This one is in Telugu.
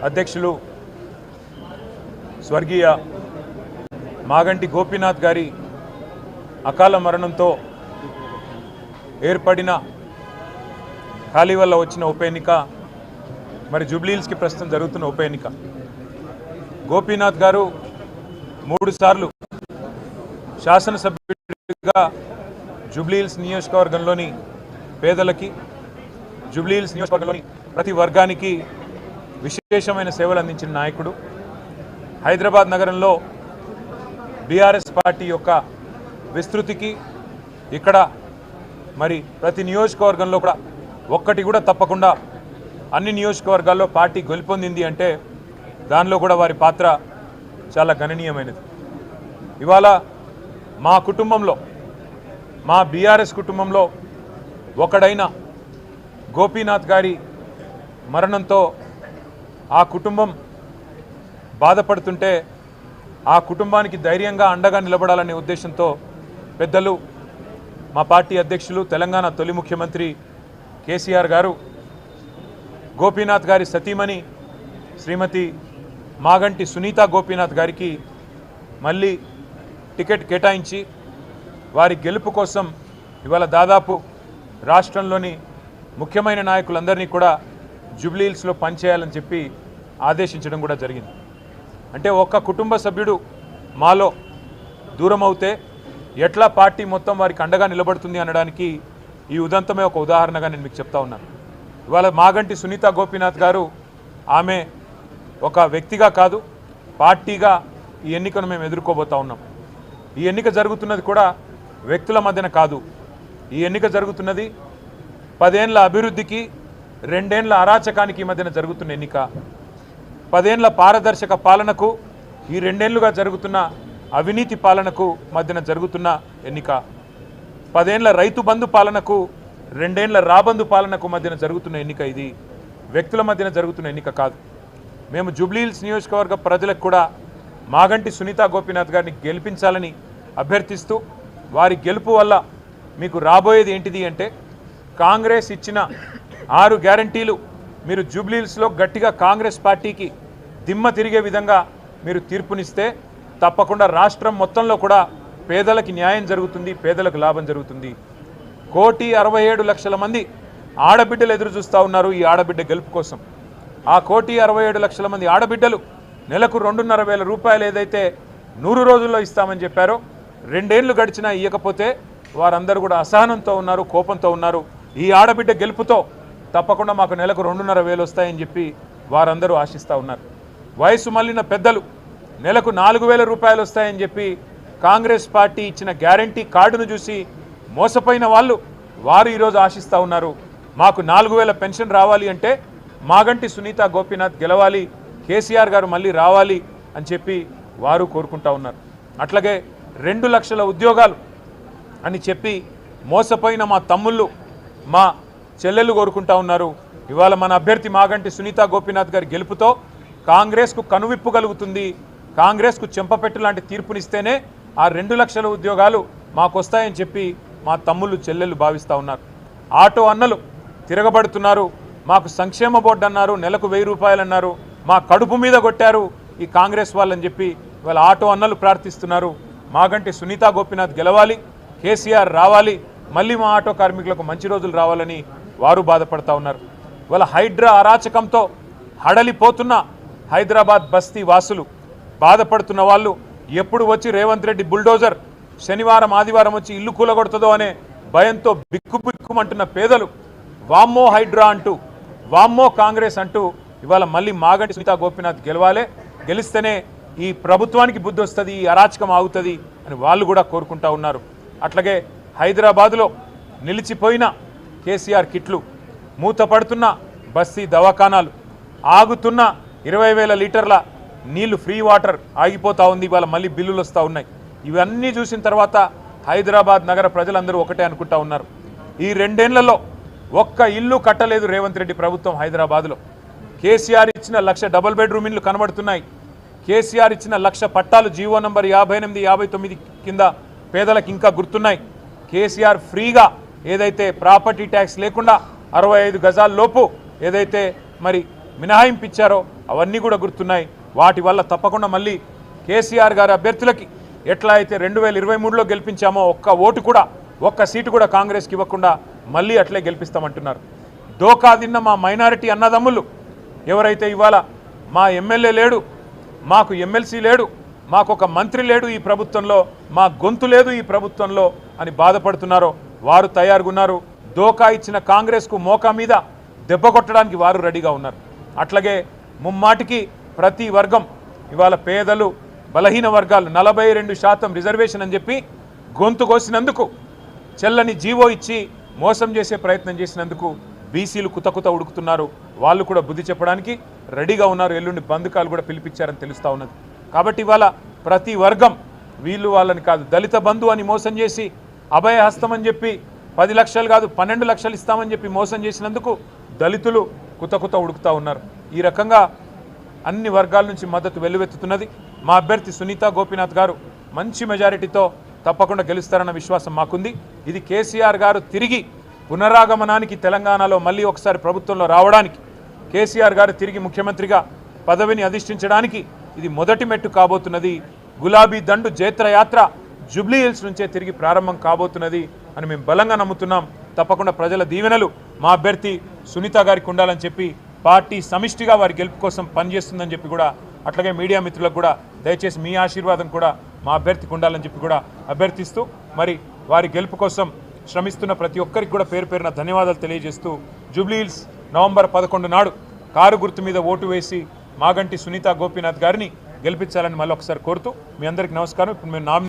అధ్యక్షులు స్వర్గీయ మాగంటి గోపీనాథ్ గారి అకాల మరణంతో ఏర్పడిన ఖాళీ వల్ల వచ్చిన ఉప ఎన్నిక మరి జూబ్లీహిల్స్కి ప్రస్తుతం జరుగుతున్న ఉప ఎన్నిక. గోపీనాథ్ గారు 3 సార్లు శాసనసభ్యుడిగా జూబ్లీహిల్స్ నియోజకవర్గంలోని పేదలకి, జూబ్లీహిల్స్ నియోజకవర్గంలోని ప్రతి వర్గానికి విశేషమైన సేవలు అందించిన నాయకుడు. హైదరాబాద్ నగరంలో బీఆర్ఎస్ పార్టీ యొక్క విస్తృతికి ఇక్కడ మరి ప్రతి నియోజకవర్గంలో కూడా ఒక్కటి కూడా తప్పకుండా అన్ని నియోజకవర్గాల్లో పార్టీ గెలుపొందింది అంటే దానిలో కూడా వారి పాత్ర చాలా గణనీయమైనది. ఇవాళ మా కుటుంబంలో, మా బీఆర్ఎస్ కుటుంబంలో ఒకడైన గోపీనాథ్ గారి మరణంతో ఆ కుటుంబం బాధపడుతుంటే ఆ కుటుంబానికి ధైర్యంగా అండగా నిలబడాలనే ఉద్దేశంతో పెద్దలు మా పార్టీ అధ్యక్షులు, తెలంగాణ తొలి ముఖ్యమంత్రి కేసీఆర్ గారు గోపీనాథ్ గారి సతీమణి శ్రీమతి మాగంటి సునీత గోపీనాథ్ గారికి మళ్ళీ టికెట్ కేటాయించి వారి గెలుపు కోసం ఇవాళ దాదాపు రాష్ట్రంలోని ముఖ్యమైన నాయకులందరినీ కూడా జూబ్లీహిల్స్లో పనిచేయాలని చెప్పి ఆదేశించడం కూడా జరిగింది. అంటే ఒక్క కుటుంబ సభ్యుడు మాలో దూరం అవుతే ఎట్లా పార్టీ మొత్తం వారికి అండగా నిలబడుతుంది అనడానికి ఈ ఉదంతమే ఒక ఉదాహరణగా నేను మీకు చెప్తా ఉన్నాను. ఇవాళ మాగంటి సునీత గోపీనాథ్ గారు ఆమె ఒక వ్యక్తిగా కాదు, పార్టీగా ఈ ఎన్నికను మేము ఎదుర్కోబోతా ఉన్నాం. ఈ ఎన్నిక జరుగుతున్నది కూడా వ్యక్తుల మధ్యన కాదు. ఈ ఎన్నిక జరుగుతున్నది 10 ఏళ్ల అభివృద్ధికి 2 ఏళ్ల అరాచకానికి మధ్యన జరుగుతున్న ఎన్నిక. 10 ఏళ్ల పారదర్శక పాలనకు ఈ 2 ఏళ్లుగా జరుగుతున్న అవినీతి పాలనకు మధ్యన జరుగుతున్న ఎన్నిక. 10 ఏళ్ల రైతు బంధు పాలనకు 2 ఏళ్ల రాబంధు పాలనకు మధ్యన జరుగుతున్న ఎన్నిక. ఇది వ్యక్తుల మధ్యన జరుగుతున్న ఎన్నిక కాదు. మేము జూబ్లీహిల్స్ నియోజకవర్గ ప్రజలకు కూడా మాగంటి సునీత గోపీనాథ్ గారిని గెలిపించాలని అభ్యర్థిస్తూ వారి గెలుపు వల్ల మీకు రాబోయేది ఏంటిది అంటే కాంగ్రెస్ ఇచ్చిన 6 గ్యారంటీలు మీరు జూబ్లీహిల్స్లో గట్టిగా కాంగ్రెస్ పార్టీకి దిమ్మ తిరిగే విధంగా మీరు తీర్పునిస్తే తప్పకుండా రాష్ట్రం మొత్తంలో కూడా పేదలకి న్యాయం జరుగుతుంది, పేదలకు లాభం జరుగుతుంది. 1,67,00,000 మంది ఆడబిడ్డలు ఎదురు చూస్తూ ఉన్నారు ఈ ఆడబిడ్డ గెలుపు కోసం. ఆ 1,67,00,000 మంది ఆడబిడ్డలు నెలకు 2,500 రూపాయలు ఏదైతే 100 రోజుల్లో ఇస్తామని చెప్పారో 2 ఏళ్లు గడిచినా ఇవ్వకపోతే వారందరూ కూడా అసహనంతో ఉన్నారు, కోపంతో ఉన్నారు. ఈ ఆడబిడ్డ గెలుపుతో తప్పకుండా మాకు నెలకు 2,500 వస్తాయని చెప్పి వారందరూ ఆశిస్తూ ఉన్నారు. వయసు మళ్ళిన పెద్దలు నెలకు 4,000 రూపాయలు వస్తాయని చెప్పి కాంగ్రెస్ పార్టీ ఇచ్చిన గ్యారంటీ కార్డును చూసి మోసపోయిన వారు ఈరోజు ఆశిస్తూ ఉన్నారు. మాకు 4,000 పెన్షన్ రావాలి అంటే మాగంటి సునీత గోపీనాథ్ గెలవాలి, కేసీఆర్ గారు మళ్ళీ రావాలి అని చెప్పి వారు కోరుకుంటా ఉన్నారు. అట్లాగే 2 లక్షల ఉద్యోగాలు అని చెప్పి మోసపోయిన మా తమ్ముళ్ళు, మా చెల్లెళ్ళు కోరుకుంటా ఉన్నారు. ఇవాళ మన అభ్యర్థి మాగంటి సునీత గోపీనాథ్ గారి గెలుపుతో కాంగ్రెస్కు కనువిప్పు కలుగుతుంది. కాంగ్రెస్కు చెంపపెట్టు లాంటి తీర్పునిస్తేనే ఆ 2 లక్షల ఉద్యోగాలు మాకు వస్తాయని చెప్పి మా తమ్ముళ్ళు, చెల్లెళ్ళు భావిస్తూ ఉన్నారు. ఆటో అన్నలు తిరగబడుతున్నారు. మాకు సంక్షేమ బోర్డు అన్నారు, నెలకు 1000 రూపాయలు అన్నారు, మా కడుపు మీద కొట్టారు ఈ కాంగ్రెస్ వాళ్ళని చెప్పి ఇవాళ ఆటో అన్నలు ప్రార్థిస్తున్నారు. మాగంటి సునీత గోపీనాథ్ గెలవాలి, కేసీఆర్ రావాలి, మళ్ళీ మా ఆటో కార్మికులకు మంచి రోజులు రావాలని వారు బాధపడతా ఉన్నారు. ఇవాళ హైడ్రా అరాచకంతో హడలిపోతున్న హైదరాబాద్ బస్తీ వాసులు, బాధపడుతున్న వాళ్ళు, ఎప్పుడు వచ్చి రేవంత్ రెడ్డి బుల్డోజర్ శనివారం ఆదివారం వచ్చి ఇల్లు కూలగొడుతుందో అనే భయంతో బిక్కుబిక్కుమంటున్న పేదలు వామ్మో హైడ్రా అంటూ, వామ్మో కాంగ్రెస్ అంటూ ఇవాళ మళ్ళీ మాగంటి సునీత గోపీనాథ్ గెలవాలి, గెలిస్తేనే ఈ ప్రభుత్వానికి బుద్ధి వస్తుంది, ఈ అరాచకం ఆగుతుంది అని వాళ్ళు కూడా కోరుకుంటా ఉన్నారు. అట్లాగే హైదరాబాదులో నిలిచిపోయిన కేసీఆర్ కిట్లు, మూతపడుతున్న బస్తీ దవాఖానాలు, ఆగుతున్న 20,000 లీటర్ల నీళ్లు, ఫ్రీ వాటర్ ఆగిపోతూ ఉంది. ఇవాళ మళ్ళీ బిల్లులు వస్తూ ఉన్నాయి. ఇవన్నీ చూసిన తర్వాత హైదరాబాద్ నగర ప్రజలందరూ ఒకటే అనుకుంటా ఉన్నారు, ఈ 2 ఏళ్లలో ఒక్క ఇల్లు కట్టలేదు రేవంత్ రెడ్డి ప్రభుత్వం హైదరాబాద్లో. కేసీఆర్ ఇచ్చిన 1,00,000 డబుల్ బెడ్రూమ్ ఇళ్ళు కనబడుతున్నాయి. కేసీఆర్ ఇచ్చిన 1,00,000 పట్టాలు జీవో నంబర్ 58, 59 కింద పేదలకు ఇంకా గుర్తున్నాయి. కేసీఆర్ ఫ్రీగా ఏదైతే ప్రాపర్టీ ట్యాక్స్ లేకుండా 65 గజాల లోపు ఏదైతే మరి మినహాయింపు ఇచ్చారో అవన్నీ కూడా గుర్తున్నాయి. వాటి వల్ల తప్పకుండా మళ్ళీ కేసీఆర్ గారి అభ్యర్థులకి ఎట్లా అయితే 2023లో గెలిపించామో ఒక్క ఓటు కూడా ఒక్క సీటు కూడా కాంగ్రెస్కి ఇవ్వకుండా మళ్ళీ అట్లే గెలిపిస్తామంటున్నారు. దోకా తిన్న మా మైనారిటీ అన్నదమ్ములు ఎవరైతే ఇవాళ మా ఎమ్మెల్యే లేడు, మాకు ఎమ్మెల్సీ లేడు, మాకు ఒక మంత్రి లేడు ఈ ప్రభుత్వంలో, మా గొంతు లేదు ఈ ప్రభుత్వంలో అని బాధపడుతున్నారో వారు తయారుగా ఉన్నారు. దోకా ఇచ్చిన కాంగ్రెస్కు మోకా మీద దెబ్బ కొట్టడానికి వారు రెడీగా ఉన్నారు. అట్లాగే ముమ్మాటికి ప్రతి వర్గం ఇవాళ పేదలు బలహీన వర్గాలు 42% రిజర్వేషన్ అని చెప్పి గొంతు కోసినందుకు చెల్లని జీవో ఇచ్చి మోసం చేసే ప్రయత్నం చేసినందుకు బీసీలు కుత ఉడుకుతున్నారు. వాళ్ళు కూడా బుద్ధి చెప్పడానికి రెడీగా ఉన్నారు. ఎల్లుండి బంధుకాలు కూడా పిలిపించారని తెలుస్తూ ఉన్నది. కాబట్టి ఇవాళ ప్రతి వర్గం వీళ్ళు వాళ్ళని కాదు, దళిత బంధు అని మోసం చేసి అభయహస్తం అని చెప్పి 10 లక్షలు కాదు 12 లక్షలు ఇస్తామని చెప్పి మోసం చేసినందుకు దళితులు కుత ఉడుకుతూ ఉన్నారు. ఈ రకంగా అన్ని వర్గాల నుంచి మద్దతు వెల్లువెత్తుతున్నది. మా అభ్యర్థి సునీతా గోపీనాథ్ గారు మంచి మెజారిటీతో తప్పకుండా గెలుస్తారన్న విశ్వాసం మాకుంది. ఇది కేసీఆర్ గారు తిరిగి పునరాగమనానికి, తెలంగాణలో మళ్ళీ ఒకసారి ప్రభుత్వంలో రావడానికి, కేసీఆర్ గారు తిరిగి ముఖ్యమంత్రిగా పదవిని అధిష్ఠించడానికి ఇది మొదటి మెట్టు కాబోతున్నది. గులాబీ దండు జైత్రయాత్ర జూబ్లీ హిల్స్ నుంచే తిరిగి ప్రారంభం కాబోతున్నది అని మేము బలంగా నమ్ముతున్నాం. తప్పకుండా ప్రజల దీవెనలు మా అభ్యర్థి సునీత గారికి ఉండాలని చెప్పి పార్టీ సమిష్టిగా వారి గెలుపు కోసం పనిచేస్తుందని చెప్పి కూడా, అట్లాగే మీడియా మిత్రులకు కూడా దయచేసి మీ ఆశీర్వాదం కూడా మా అభ్యర్థికి ఉండాలని చెప్పి కూడా అభ్యర్థిస్తూ, మరి వారి గెలుపు కోసం శ్రమిస్తున్న ప్రతి ఒక్కరికి కూడా పేరు పేరున ధన్యవాదాలు తెలియజేస్తూ, జూబ్లీ హిల్స్ నవంబర్ 11 నాడు కారు గుర్తు మీద ఓటు వేసి మాగంటి సునీతా గోపీనాథ్ గారిని గెలిపించాలని మళ్ళీ ఒకసారి కోరుతూ మీ అందరికీ నమస్కారం. ఇప్పుడు మేము